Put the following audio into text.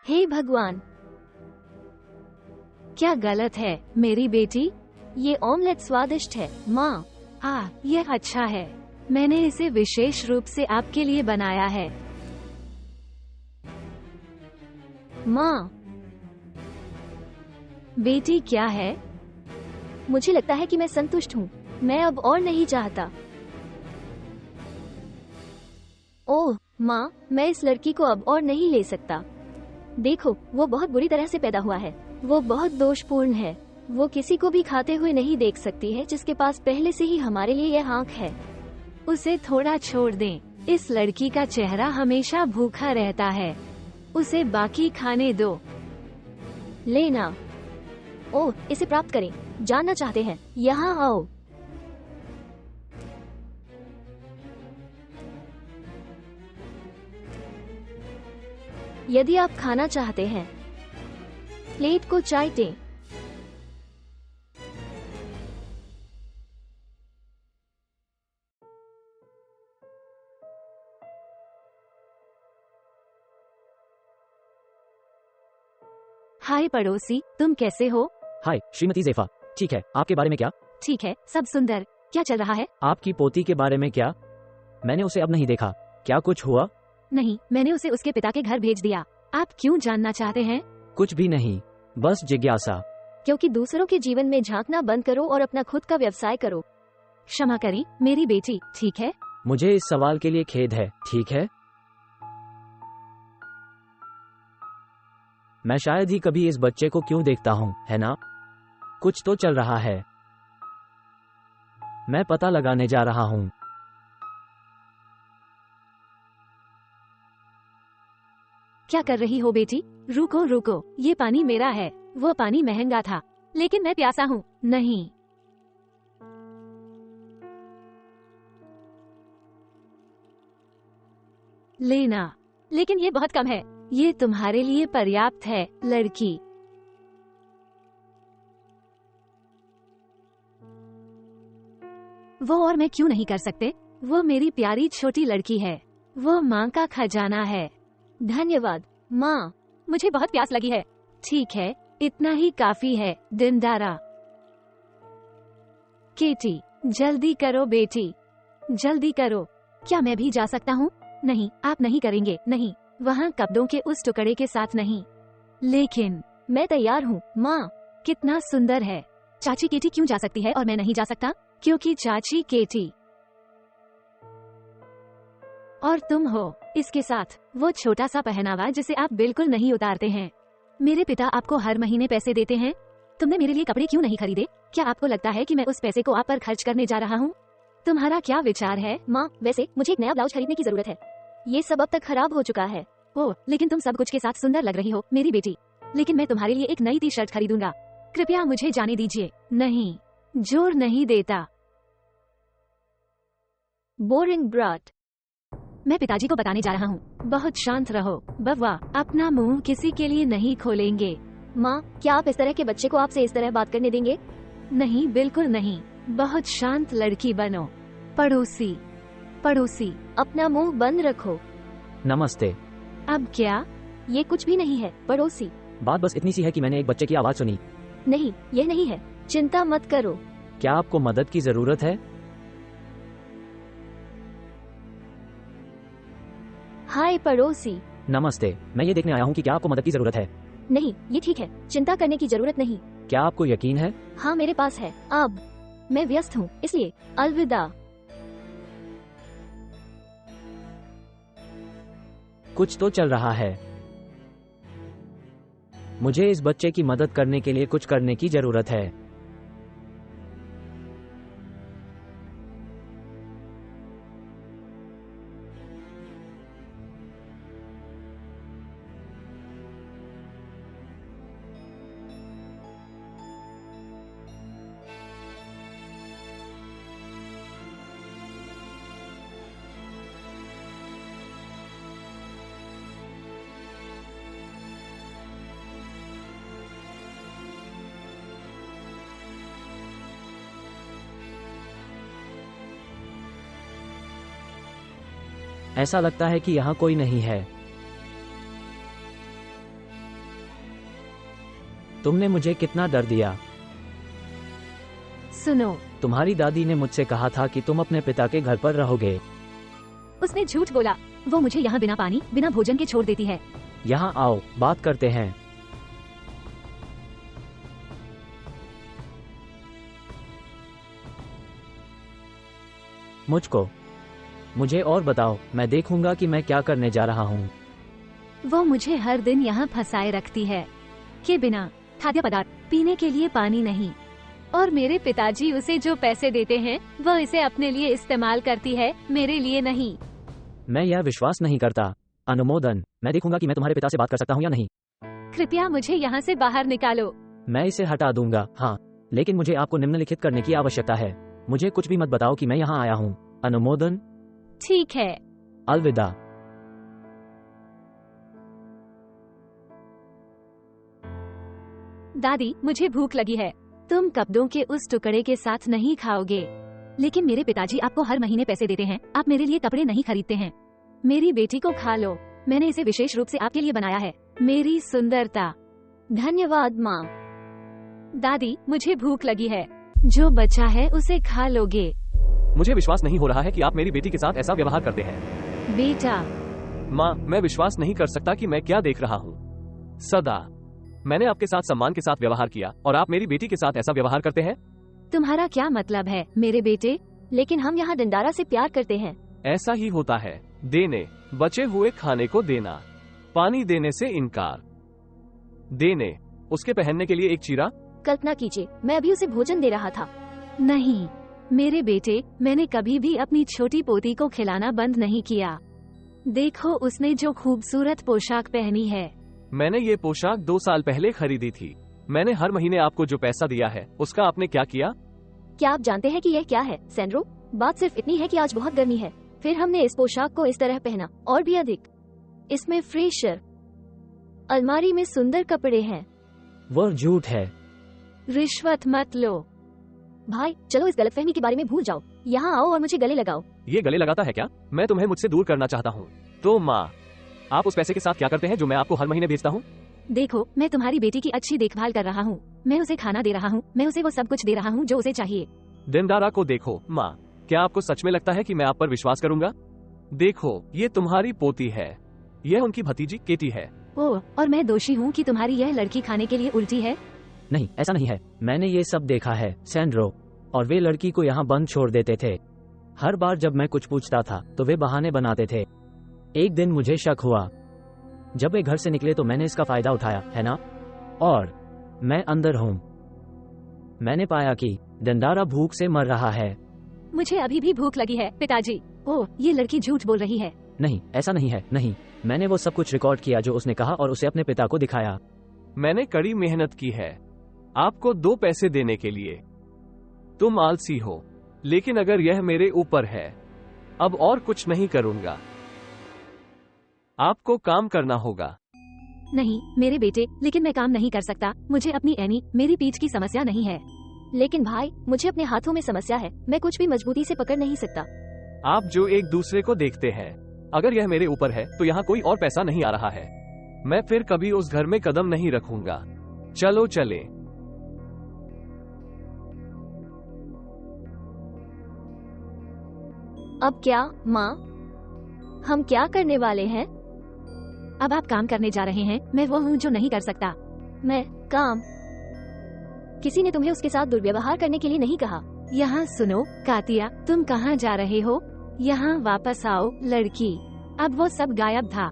हे भगवान, क्या गलत है मेरी बेटी? ये ऑमलेट स्वादिष्ट है माँ। यह अच्छा है। मैंने इसे विशेष रूप से आपके लिए बनाया है। माँ। बेटी क्या है? मुझे लगता है कि मैं संतुष्ट हूँ। मैं अब और नहीं चाहता। ओह माँ, मैं इस लड़की को अब और नहीं ले सकता। देखो, वो बहुत बुरी तरह से पैदा हुआ है। वो बहुत दोषपूर्ण है। वो किसी को भी खाते हुए नहीं देख सकती है जिसके पास पहले से ही हमारे लिए यह आंख है। उसे थोड़ा छोड़ दें। इस लड़की का चेहरा हमेशा भूखा रहता है। उसे बाकी खाने दो। लेना। ओह, इसे प्राप्त करें। जानना चाहते हैं? यहाँ आओ। यदि आप खाना चाहते हैं, प्लेट को चाटें। हाय पड़ोसी, तुम कैसे हो? हाय श्रीमती ज़ेफा, ठीक है, आपके बारे में क्या? ठीक है, सब सुंदर। क्या चल रहा है? आपकी पोती के बारे में क्या? मैंने उसे अब नहीं देखा। क्या कुछ हुआ? नहीं, मैंने उसे उसके पिता के घर भेज दिया। आप क्यों जानना चाहते हैं? कुछ भी नहीं, बस जिज्ञासा। क्योंकि दूसरों के जीवन में झांकना बंद करो और अपना खुद का व्यवसाय करो। क्षमा करें मेरी बेटी, ठीक है? मुझे इस सवाल के लिए खेद है, ठीक है? मैं शायद ही कभी इस बच्चे को क्यों देखता हूँ, है ना? कुछ तो चल रहा है। मैं पता लगाने जा रहा हूँ। क्या कर रही हो बेटी? रुको रुको, ये पानी मेरा है। वो पानी महंगा था, लेकिन मैं प्यासा हूँ। नहीं। लेना। लेकिन ये बहुत कम है। ये तुम्हारे लिए पर्याप्त है, लड़की। वो और मैं क्यों नहीं कर सकते? वो मेरी प्यारी छोटी लड़की है। वो माँ का खजाना है। धन्यवाद माँ, मुझे बहुत प्यास लगी है। ठीक है, इतना ही काफी है, दिनदारा। केटी, जल्दी करो बेटी, जल्दी करो। क्या मैं भी जा सकता हूँ? नहीं, आप नहीं करेंगे। नहीं, वहाँ कपड़ों के उस टुकड़े के साथ नहीं। लेकिन मैं तैयार हूँ माँ। कितना सुंदर है। चाची केटी क्यों जा सकती है और मैं नहीं जा सकता? क्योंकि चाची केटी और तुम हो इसके साथ वो छोटा सा पहनावा जिसे आप बिल्कुल नहीं उतारते हैं। मेरे पिता आपको हर महीने पैसे देते हैं। तुमने मेरे लिए कपड़े क्यों नहीं खरीदे? क्या आपको लगता है कि मैं उस पैसे को आप पर खर्च करने जा रहा हूँ? तुम्हारा क्या विचार है? माँ, वैसे मुझे एक नया ब्लाउज खरीदने की जरूरत है। ये सब अब तक खराब हो चुका है। ओह, लेकिन तुम सब कुछ के साथ सुंदर लग रही हो मेरी बेटी। लेकिन मैं तुम्हारे लिए एक नई टी शर्ट खरीदूंगा। कृपया मुझे जाने दीजिए। नहीं, जोर नहीं देता। Boring brought. मैं पिताजी को बताने जा रहा हूँ। बहुत शांत रहो बब्बा, अपना मुंह किसी के लिए नहीं खोलेंगे। माँ, क्या आप इस तरह के बच्चे को आपसे इस तरह बात करने देंगे? नहीं, बिल्कुल नहीं। बहुत शांत लड़की बनो। पड़ोसी, पड़ोसी, अपना मुंह बंद रखो। नमस्ते। अब क्या? ये कुछ भी नहीं है पड़ोसी। बात बस इतनी सी है कि मैंने एक बच्चे की आवाज सुनी। नहीं, यह नहीं है। चिंता मत करो। क्या आपको मदद की जरूरत है? हाय पड़ोसी। नमस्ते, मैं ये देखने आया हूँ कि क्या आपको मदद की जरूरत है। नहीं, ये ठीक है। चिंता करने की जरूरत नहीं। क्या आपको यकीन है? हाँ, मेरे पास है। अब मैं व्यस्त हूँ, इसलिए अलविदा। कुछ तो चल रहा है। मुझे इस बच्चे की मदद करने के लिए कुछ करने की जरूरत है। ऐसा लगता है कि यहाँ कोई नहीं है। तुमने मुझे कितना डर दिया। सुनो, तुम्हारी दादी ने मुझसे कहा था कि तुम अपने पिता के घर पर रहोगे। उसने झूठ बोला। वो मुझे यहाँ बिना पानी बिना भोजन के छोड़ देती है। यहाँ आओ, बात करते हैं। मुझे और बताओ, मैं देखूंगा कि मैं क्या करने जा रहा हूँ। वो मुझे हर दिन यहाँ फंसाए रखती है कि बिना खाद्य पदार्थ, पीने के लिए पानी नहीं, और मेरे पिताजी उसे जो पैसे देते हैं वो इसे अपने लिए इस्तेमाल करती है, मेरे लिए नहीं। मैं यह विश्वास नहीं करता। अनुमोदन, मैं देखूंगा कि मैं तुम्हारे पिता से बात कर सकता हूँ या नहीं। कृपया मुझे यहाँ से बाहर निकालो। मैं इसे हटा दूंगा, हाँ, लेकिन मुझे आपको निम्नलिखित करने की आवश्यकता है। मुझे कुछ भी मत बताओ कि मैं यहाँ आया हूँ। अनुमोदन। ठीक है। अलविदा। दादी, मुझे भूख लगी है। तुम कपड़ों के उस टुकड़े के साथ नहीं खाओगे। लेकिन मेरे पिताजी आपको हर महीने पैसे देते हैं, आप मेरे लिए कपड़े नहीं खरीदते हैं। मेरी बेटी को खा लो, मैंने इसे विशेष रूप से आपके लिए बनाया है। मेरी सुंदरता। धन्यवाद माँ। दादी, मुझे भूख लगी है, जो बचा है उसे खा लोगे। मुझे विश्वास नहीं हो रहा है कि आप मेरी बेटी के साथ ऐसा व्यवहार करते हैं। बेटा। माँ, मैं विश्वास नहीं कर सकता कि मैं क्या देख रहा हूँ। सदा मैंने आपके साथ सम्मान के साथ व्यवहार किया और आप मेरी बेटी के साथ ऐसा व्यवहार करते हैं। तुम्हारा क्या मतलब है मेरे बेटे? लेकिन हम यहाँ दंडारा से प्यार करते हैं। ऐसा ही होता है। देने, बचे हुए खाने को देना, पानी देने से इनकार, देने, उसके पहनने के लिए एक चीरा। कल्पना कीजिए, मैं अभी उसे भोजन दे रहा था। नहीं मेरे बेटे, मैंने कभी भी अपनी छोटी पोती को खिलाना बंद नहीं किया। देखो उसने जो खूबसूरत पोशाक पहनी है। मैंने ये पोशाक 2 साल पहले खरीदी थी। मैंने हर महीने आपको जो पैसा दिया है उसका आपने क्या किया? क्या आप जानते हैं कि यह क्या है सैंड्रो? बात सिर्फ इतनी है कि आज बहुत गर्मी है, फिर हमने इस पोशाक को इस तरह पहना, और भी अधिक। इसमें फ्रेशर, अलमारी में सुंदर कपड़े हैं। वो झूठ है। रिश्वत मत लो। भाई चलो इस गलतफहमी के बारे में भूल जाओ। यहाँ आओ और मुझे गले लगाओ। ये गले लगाता है क्या? मैं तुम्हें मुझसे दूर करना चाहता हूँ। तो माँ, आप उस पैसे के साथ क्या करते हैं जो मैं आपको हर महीने भेजता हूँ? देखो, मैं तुम्हारी बेटी की अच्छी देखभाल कर रहा हूँ। मैं उसे खाना दे रहा हूँ, मैं उसे वो सब कुछ दे रहा हूँ जो उसे चाहिए। दिनदारा को देखो माँ, क्या आपको सच में लगता है कि मैं आप पर विश्वास करूंगा? देखो, ये तुम्हारी पोती है, यह उनकी भतीजी केटी है। ओह, और मैं दोषी हूँ कि तुम्हारी यह लड़की खाने के लिए उल्टी है? नहीं, ऐसा नहीं है। मैंने ये सब देखा है सैंड्रो, और वे लड़की को यहाँ बंद छोड़ देते थे। हर बार जब मैं कुछ पूछता था तो वे बहाने बनाते थे। एक दिन मुझे शक हुआ। जब वे घर से निकले तो मैंने इसका फायदा उठाया, है ना? और मैं अंदर हूँ। मैंने पाया कि दंडारा भूख से मर रहा है। मुझे अभी भी भूख लगी है पिताजी। ओह, ये लड़की झूठ बोल रही है। नहीं, ऐसा नहीं है, नहीं। मैंने वो सब कुछ रिकॉर्ड किया जो उसने कहा और उसे अपने पिता को दिखाया। मैंने कड़ी मेहनत की है आपको 2 पैसे देने के लिए। तुम आलसी हो, लेकिन अगर यह मेरे ऊपर है, अब और कुछ नहीं करूंगा। आपको काम करना होगा। नहीं मेरे बेटे, लेकिन मैं काम नहीं कर सकता। मुझे अपनी एनी, मेरी पीठ की समस्या नहीं है। लेकिन भाई, मुझे अपने हाथों में समस्या है, मैं कुछ भी मजबूती से पकड़ नहीं सकता। आप जो एक दूसरे को देखते हैं, अगर यह मेरे ऊपर है तो यहाँ कोई और पैसा नहीं आ रहा है। मैं फिर कभी उस घर में कदम नहीं रखूंगा। चलो चले। अब क्या माँ? हम क्या करने वाले हैं? अब आप काम करने जा रहे हैं। मैं वो हूँ जो नहीं कर सकता। मैं काम? किसी ने तुम्हें उसके साथ दुर्व्यवहार करने के लिए नहीं कहा। यहाँ सुनो कातिया, तुम कहाँ जा रहे हो? यहाँ वापस आओ लड़की। अब वो सब गायब था।